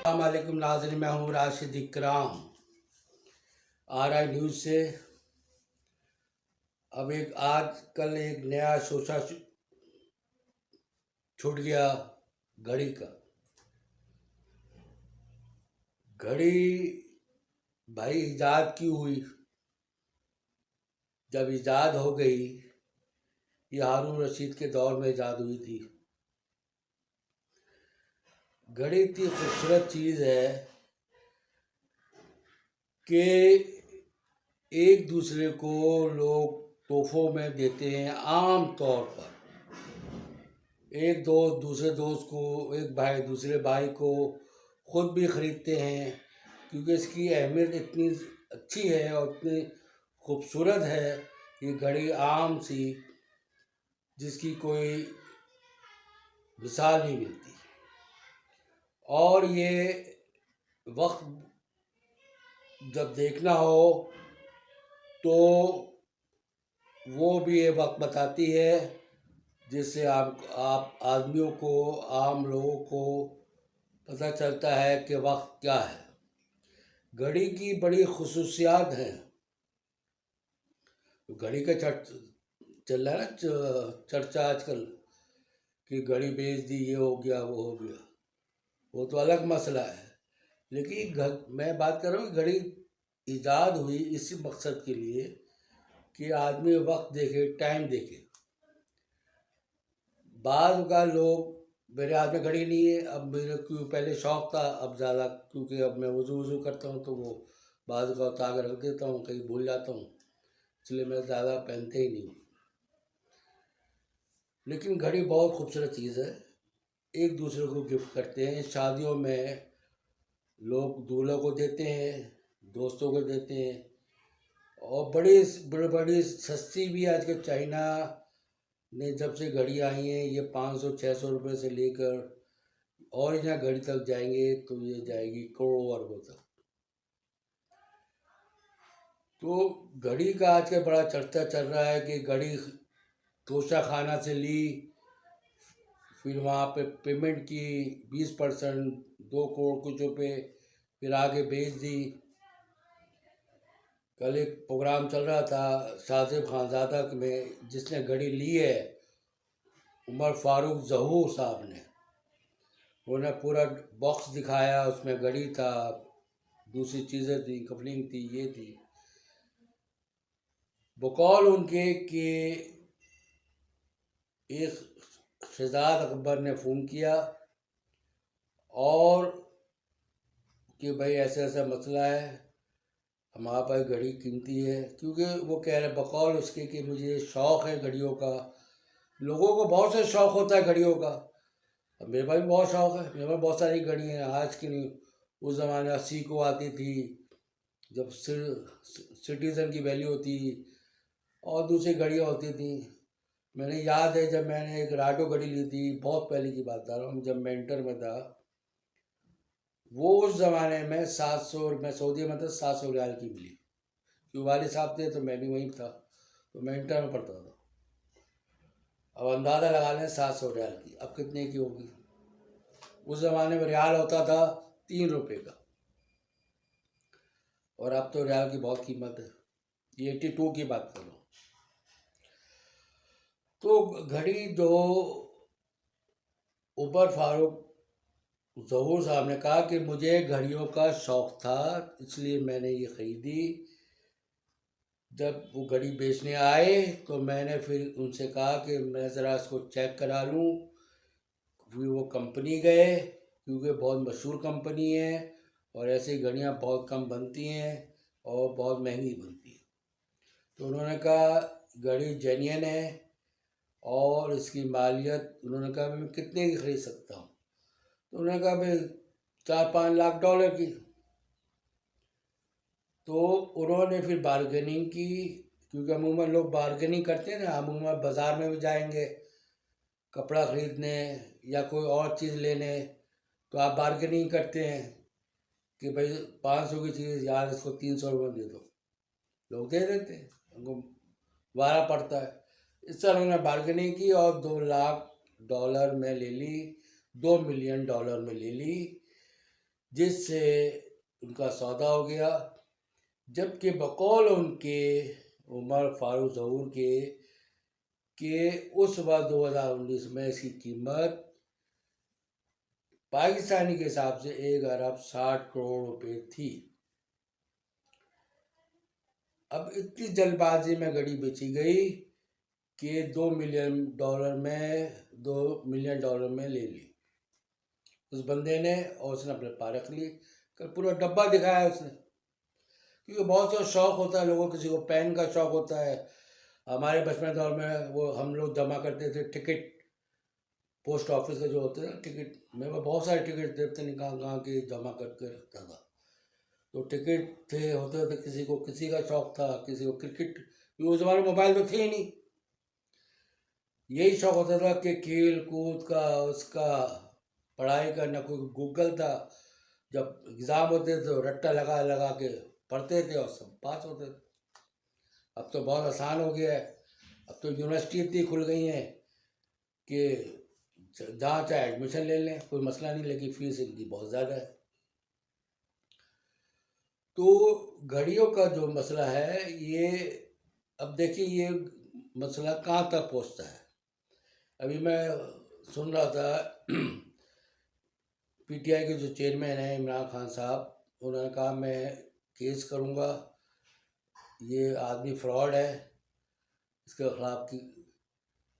अस्सलामुअलैकुम नाज़रीन, मैं हूँ राशिद इकराम RI न्यूज़ से। अब आजकल एक नया शोशा छूट गया घड़ी का। घड़ी भाई ईजाद क्यों हुई? जब ईजाद हो गई, ये हारून रशीद के दौर में ईजाद हुई थी। घड़ी इतनी खूबसूरत चीज़ है कि एक दूसरे को लोग तोहफों में देते हैं। आम तौर पर एक दोस्त दूसरे दोस्त को, एक भाई दूसरे भाई को, ख़ुद भी ख़रीदते हैं क्योंकि इसकी अहमियत इतनी अच्छी है और इतनी खूबसूरत है। ये घड़ी आम सी जिसकी कोई मिसाल नहीं मिलती, और ये वक्त जब देखना हो तो वो भी ये वक्त बताती है जिससे आप आदमियों को, आम लोगों को पता चलता है कि वक्त क्या है। घड़ी की बड़ी खुसूसियात हैं। घड़ी का चल रहा है ना चर्चा आजकल कि घड़ी बेच दी, ये हो गया, वो हो गया। वो तो अलग मसला है, लेकिन मैं बात कर रहा हूँ घड़ी ईजाद हुई इसी मकसद के लिए कि आदमी वक्त देखे, टाइम देखे। बाद का लोग, मेरे हाथ में घड़ी नहीं है, अब मेरे को पहले शौक़ था, अब ज़्यादा, क्योंकि अब मैं वज़ू करता हूँ तो वो बाद का उतार कर रख देता हूँ, कहीं भूल जाता हूँ, इसलिए मैं ज़्यादा पहनते ही नहीं। लेकिन घड़ी बहुत खूबसूरत चीज़ है। एक दूसरे को गिफ्ट करते हैं। शादियों में लोग दूल्हों को देते हैं, दोस्तों को देते हैं, और बड़ी सस्ती भी। आजकल चाइना ने जब से घड़ी आई हैं, ये 500-600 रुपये से लेकर और यहाँ घड़ी तक जाएंगे तो ये जाएगी करोड़ों अरबों तक। तो घड़ी का आजकल बड़ा चर्चा चल रहा है कि घड़ी तोशा खाना से ली, फिर वहाँ पे पेमेंट की 20%, 2 करोड़ कुछ रुपये, फिर आगे भेज दी। कल एक प्रोग्राम चल रहा था शाहज़ेब खानज़ादा में, जिसने घड़ी ली है, उमर फारूक ज़हूर साहब ने। उन्होंने पूरा बॉक्स दिखाया, उसमें घड़ी था, दूसरी चीज़ें थी, कपलिंग थी, ये थी। बकौल उनके कि एक शहजाद अकबर ने फ़ोन किया और कि भाई ऐसा ऐसा मसला है, हमारे पास घड़ी कीमती है। क्योंकि वो कह रहे बकौल उसके कि मुझे शौक़ है घड़ियों का। लोगों को बहुत से शौक़ होता है घड़ियों का। अब मेरे पास भी बहुत शौक़ है, मेरे पास बहुत सारी घड़ी हैं। आज की नहीं, उस ज़माने 80 को आती थी, जब सिटीज़न की वैल्यू होती, और दूसरी घड़ियाँ होती थी। मैंने याद है जब मैंने एक राडो घड़ी ली थी, बहुत पहले की बात बता रहा हूँ, जब मैं इंटर में था, वो उस ज़माने में 700, मैं सऊदी में था, 700 रियाल की मिली। क्योंकि वाले साहब थे तो मैं भी वहीं था, तो मैं इंटर में पढ़ता था। अब अंदाज़ा लगा लें 700 रियाल की अब कितने की होगी। उस ज़माने में रियाल होता था 3 रुपये का, और अब तो रियाल की बहुत कीमत है। ये 82 की बात कर रहा हूँ। तो घड़ी जो उमर फारूक ज़हूर साहब ने कहा कि मुझे घड़ियों का शौक़ था, इसलिए मैंने ये ख़रीदी। जब वो घड़ी बेचने आए तो मैंने फिर उनसे कहा कि मैं ज़रा इसको चेक करा लूँ। फिर वो कंपनी गए, क्योंकि बहुत मशहूर कंपनी है और ऐसी घड़ियाँ बहुत कम बनती हैं और बहुत महंगी बनती हैं। तो उन्होंने कहा घड़ी जेन्युइन है, और इसकी मालियत, उन्होंने कहा मैं कितने की ख़रीद सकता हूँ? तो उन्होंने कहा भाई $4-5 लाख की। तो उन्होंने फिर बारगेनिंग की, क्योंकि अमूमन लोग बारगेनिंग करते हैं ना। अमूमन बाज़ार में भी जाएंगे कपड़ा ख़रीदने या कोई और चीज़ लेने, तो आप बारगेनिंग करते हैं कि भाई 500 की चीज़ यार इसको 300 रुपये दे दो, लोग दे देते हैं, उनको वारा पड़ता है। इस तरह उन्होंने बारगेनिंग की और $2 लाख में ले ली, $2 मिलियन में ले ली, जिससे उनका सौदा हो गया, जबकि बकौल उनके उमर फारूक ज़हूर के उस वक्त 2019 में इसकी कीमत पाकिस्तानी के हिसाब से 1 अरब 60 करोड़ रुपए थी। अब इतनी जल्दबाजी में घड़ी बेची गई कि $2 मिलियन में ले ली उस बंदे ने, और उसने अपने पास रख ली। कल पूरा डब्बा दिखाया उसने, क्योंकि बहुत सा शौक़ होता है लोगों को, किसी को पेन का शौक़ होता है। हमारे बचपन दौर में वो हम लोग जमा करते थे टिकट, पोस्ट ऑफिस का जो होते हैं टिकट, मेरे पास बहुत सारे टिकट देते नहीं, कहाँ कहाँ के जमा करके रखता था। तो टिकट थे होते थे, किसी को किसी का शौक़ था, किसी को क्रिकेट, उस ज़माने में मोबाइल तो थे ही नहीं। यही शौक़ होता था कि खेल कूद का, उसका पढ़ाई का, न कोई गूगल था। जब एग्ज़ाम होते थे तो रट्टा लगा लगा के पढ़ते थे और सब पास होते थे। अब तो बहुत आसान हो गया है। अब तो यूनिवर्सिटी इतनी खुल गई हैं कि जहाँ चाहे एडमिशन ले लें, कोई मसला नहीं, लेकिन फ़ीस इनकी बहुत ज़्यादा है। तो घड़ियों का जो मसला है ये, अब देखिए ये मसला कहाँ तक पहुँचता है। अभी मैं सुन रहा था पीटीआई के जो चेयरमैन हैं इमरान खान साहब, उन्होंने कहा मैं केस करूँगा, ये आदमी फ्रॉड है, इसके खिलाफ की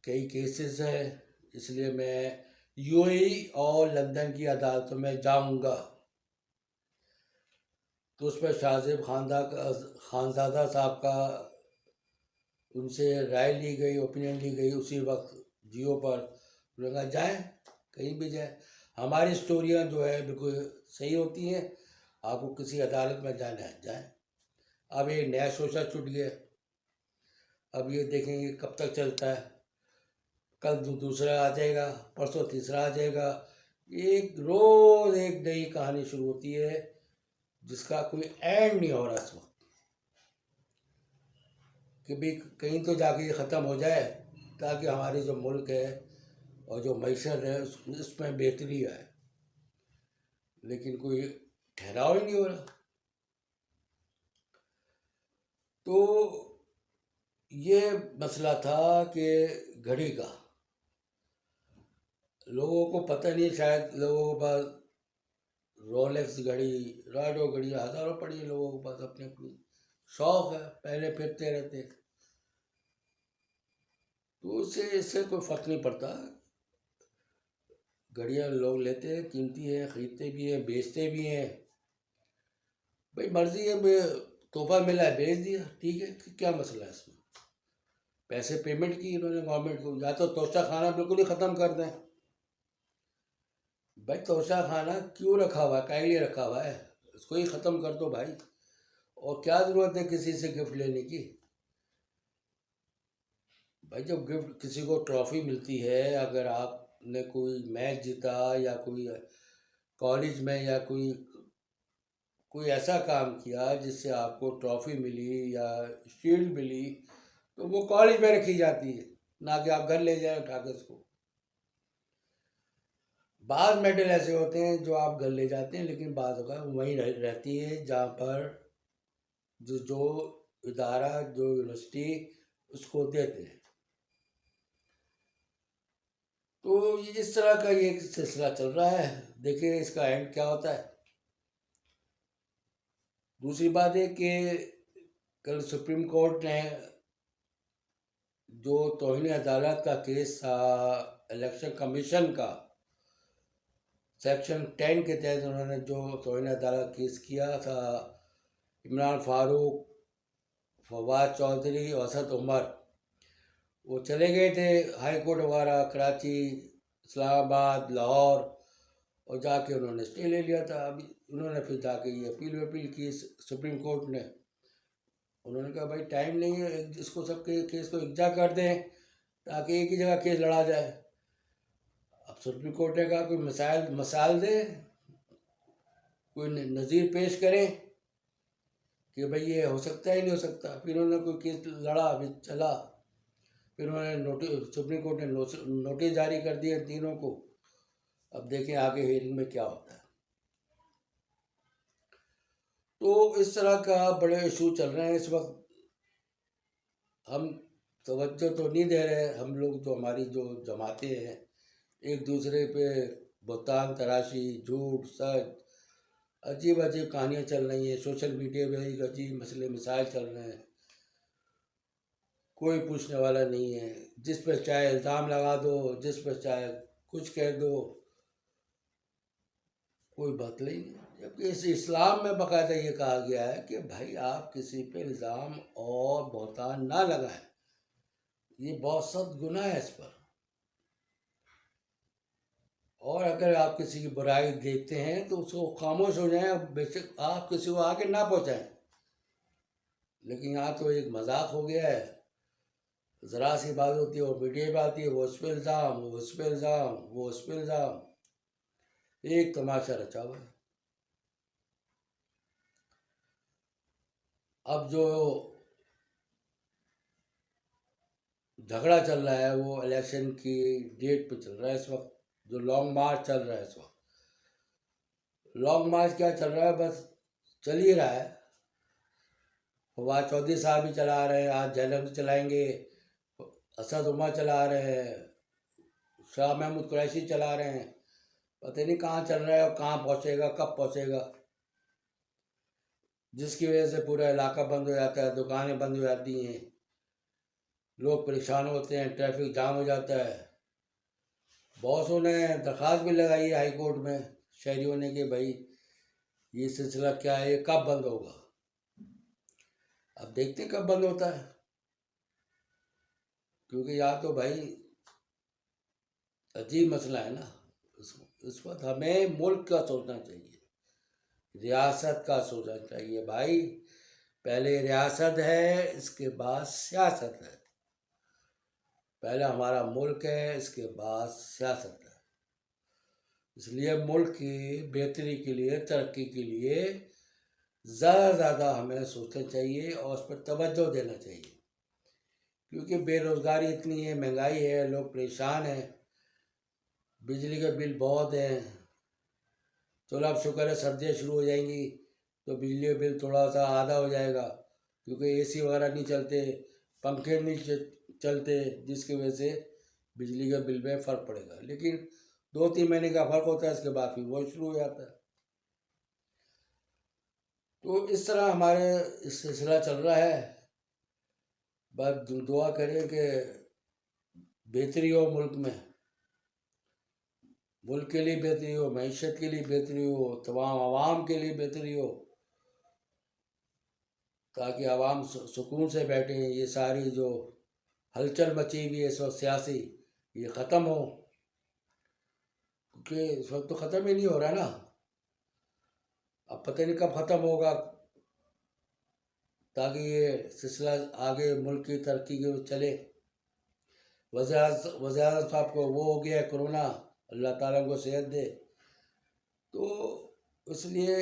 कई केसेस हैं, इसलिए मैं यूएई और लंदन की अदालतों में जाऊँगा। तो उस पर शाहजेब खानज़ादा साहब का उनसे राय ली गई, ओपिनियन ली गई उसी वक्त जियो पर। उन्होंने कहा जाए, कहीं भी जाए, हमारी स्टोरियाँ जो है बिल्कुल सही होती हैं, आपको किसी अदालत में जाना है जाए। अब ये नया शोशा छूट गया, अब ये देखेंगे कब तक चलता है। कल दूसरा आ जाएगा, परसों तीसरा आ जाएगा, एक रोज़ एक नई कहानी शुरू होती है जिसका कोई एंड नहीं हो रहा इस वक्त, कि भी कहीं तो जाके ये ख़त्म हो जाए, ताकि हमारे जो मुल्क है और जो मईशत है उसमें बेहतरी आए, लेकिन कोई ठहराव ही नहीं हो रहा। तो ये मसला था कि घड़ी का, लोगों को पता नहीं, शायद लोगों के पास रोलेक्स घड़ी, राडो घड़ी हज़ारों पड़ी है लोगों के पास, अपनी अपनी शौक़ है, पहले फिरते रहते। तो इससे कोई फ़र्क नहीं पड़ता। घड़ियाँ लोग लेते हैं, कीमती है, ख़रीदते भी हैं, बेचते भी हैं, भाई मर्ज़ी है। तोहफा मिला है बेच दिया, ठीक है, क्या मसला है इसमें। पैसे पेमेंट की इन्होंने गवर्नमेंट को, या तो तोशा खाना बिल्कुल ही ख़त्म कर दें। भाई तोशा खाना क्यों रखा हुआ है, काहे लिए रखा हुआ है, इसको ही ख़त्म कर दो भाई। और क्या ज़रूरत है किसी से गिफ्ट लेने की। भाई जब गिफ्ट किसी को ट्रॉफ़ी मिलती है, अगर आपने कोई मैच जीता या कोई कॉलेज में या कोई ऐसा काम किया जिससे आपको ट्रॉफ़ी मिली या शील्ड मिली, तो वो कॉलेज में रखी जाती है, ना कि आप घर ले जाए उठा के उसको। बाद मेडल ऐसे होते हैं जो आप घर ले जाते हैं, लेकिन बाद होगा वहीं रहती है जहाँ पर जो इदारा, जो यूनिवर्सिटी उसको देते हैं। तो ये इस तरह का ये सिलसिला चल रहा है, देखिए इसका एंड क्या होता है। दूसरी बात है कि कल सुप्रीम कोर्ट ने जो तौहीन अदालत का केस था, इलेक्शन कमीशन का सेक्शन 10 के तहत उन्होंने जो तौहीन अदालत केस किया था, इमरान फारूक, फवाद चौधरी, असद उमर, वो चले गए थे हाई कोर्ट वगैरह, कराची, इस्लामाबाद, लाहौर, और जाके उन्होंने स्टे ले लिया था। अभी उन्होंने फिर जाके ये अपील की सुप्रीम कोर्ट ने। उन्होंने कहा भाई टाइम नहीं है, इसको सबके केस को इकट्ठा कर दें ताकि एक ही जगह केस लड़ा जाए। अब सुप्रीम कोर्ट ने कहा कोई मसाइल दे, कोई नज़ीर पेश करें कि भाई ये हो सकता है, नहीं हो सकता। फिर उन्होंने कोई केस लड़ा, अभी चला, फिर उन्होंने सुप्रीम कोर्ट ने नोटिस जारी कर दिए तीनों को। अब देखें आगे हियरिंग में क्या होता है। तो इस तरह का बड़े इशू चल रहे हैं इस वक्त। हम तवज्जो तो नहीं दे रहे, हम लोग जो हमारी जो जमातें हैं एक दूसरे पे बुहतान तराशी, झूठ सच, अजीब अजीब कहानियाँ चल रही हैं। सोशल मीडिया में एक अजीब मसले मिसाइल चल रहे हैं, कोई पूछने वाला नहीं है। जिस पर चाहे इल्ज़ाम लगा दो, जिस पर चाहे कुछ कह दो, कोई बात नहीं। जबकि इस इस्लाम में बाकायदा ये कहा गया है कि भाई आप किसी पे इल्ज़ाम और बहतान ना लगाएं, ये बहुत सख्त गुनाह है इस पर। और अगर आप किसी की बुराई देखते हैं तो उसको खामोश हो जाएं, बेशक आप किसी को आगे ना पहुंचाएं। लेकिन यहाँ तो एक मजाक हो गया है, ज़रा सी बात होती है और मीडिया में आती है, वो उस पर इल्ज़ाम, वो उस पर इल्ज़ाम, वो उस पर इल्ज़ाम, एक तमाशा रचा हुआ है। अब जो झगड़ा चल रहा है वो इलेक्शन की डेट पे चल रहा है इस वक्त। जो लॉन्ग मार्च चल रहा है इस वक्त, लॉन्ग मार्च क्या चल रहा है, बस चल ही रहा है। फवाद चौधरी साहब भी चला रहे हैं, आज जैनब चलाएंगे, असद उमर चला रहे हैं, शाह महमूद कुरैशी चला रहे हैं। पता नहीं कहाँ चल रहा है और कहाँ पहुँचेगा, कब पहुँचेगा, जिसकी वजह से पूरा इलाका बंद हो जाता है, दुकानें बंद हो जाती हैं, लोग परेशान होते हैं, ट्रैफिक जाम हो जाता है। बॉसों ने दरख्वास्त भी लगाई है हाई कोर्ट में शहरियों ने कि भाई ये सिलसिला क्या है, ये कब बंद होगा। अब देखते हैं कब बंद होता है, क्योंकि यहाँ तो भाई अजीब मसला है ना। इस वक्त हमें मुल्क का सोचना चाहिए, रियासत का सोचना चाहिए भाई। पहले रियासत है, इसके बाद सियासत है। पहले हमारा मुल्क है, इसके बाद सियासत है। इसलिए मुल्क की बेहतरी के लिए, तरक्की के लिए ज़्यादा ज़्यादा हमें सोचना चाहिए और उस पर तवज्जो देना चाहिए। क्योंकि बेरोज़गारी इतनी है, महंगाई है, लोग परेशान हैं, बिजली के बिल बहुत हैं। चलो अब शुक्र है सर्दियाँ शुरू हो जाएंगी तो बिजली का बिल थोड़ा सा आधा हो जाएगा, क्योंकि एसी वगैरह नहीं चलते, पंखे नहीं चलते, जिसकी वजह से बिजली का बिल में फ़र्क पड़ेगा। लेकिन 2-3 महीने का फ़र्क होता है, इसके बाद फिर वो शुरू हो जाता है। तो इस तरह हमारे इस सिलसिला चल रहा है। बस दुआ करें कि बेहतरी हो मुल्क में, मुल्क के लिए बेहतरी हो, मईशत के लिए बेहतरी हो, तमाम आवाम के लिए बेहतरी हो, ताकि आवाम सुकून से बैठे। ये सारी जो हलचल मची हुई है इस वक्त सियासी, ये ख़त्म हो, क्योंकि इस वक्त तो ख़त्म ही नहीं हो रहा ना। अब पता नहीं कब ख़त्म होगा, ताकि ये सिलसिला आगे मुल्क की तरक्की के चले। वज़ीर साहब को वो हो गया है कोरोना, अल्लाह ताला को सेहत दे। तो इसलिए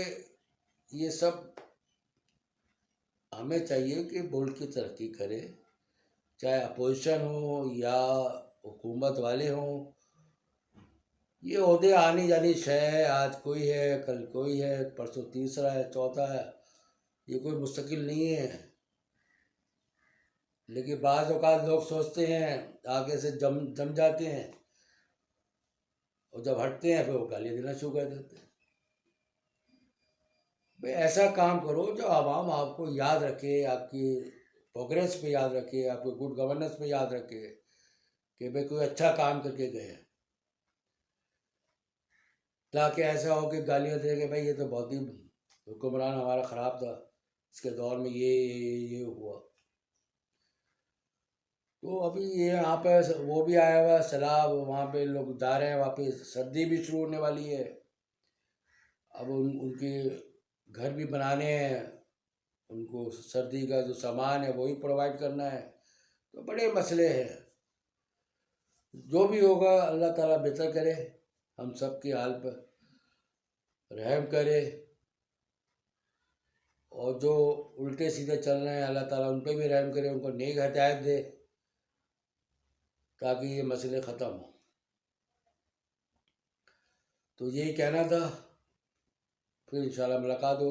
ये सब हमें चाहिए कि मुल्क की तरक्की करे, चाहे अपोजिशन हो या हुकूमत वाले हों। ये ओहदे आनी जानी शय है, आज कोई है, कल कोई है, परसों तीसरा है, चौथा है, ये कोई मुस्तकिल नहीं है। लेकिन बाज़ औक़ात लोग सोचते हैं, आगे से जम जाते हैं, और जब हटते हैं फिर वो गालियाँ देना शुरू कर देते हैं। भाई ऐसा काम करो जो आवाम आपको याद रखे, आपकी प्रोग्रेस पे याद रखे, आपके गुड गवर्नेंस पे याद रखे कि भाई कोई अच्छा काम करके गए हैं। ताकि ऐसा हो कि गालियाँ दे के भाई ये तो बहुत ही हुक्मरान हमारा ख़राब था, इसके दौर में ये हुआ। तो अभी ये यहाँ पे वो भी आया हुआ है सैलाब, वहाँ पे लोग जा रहे हैं, वहाँ पे सर्दी भी शुरू होने वाली है। अब उनके घर भी बनाने हैं, उनको सर्दी का जो सामान है वही प्रोवाइड करना है। तो बड़े मसले हैं। जो भी होगा अल्लाह ताला बेहतर करे, हम सब की हाल पर रहम करे, और जो उल्टे सीधे चल रहे हैं अल्लाह ताला उन पर भी रहम करे, उनको नेक हिदायत दे, ताकि ये मसले ख़त्म हो। तो यही कहना था, फिर इंशाल्लाह मुलाकात हो।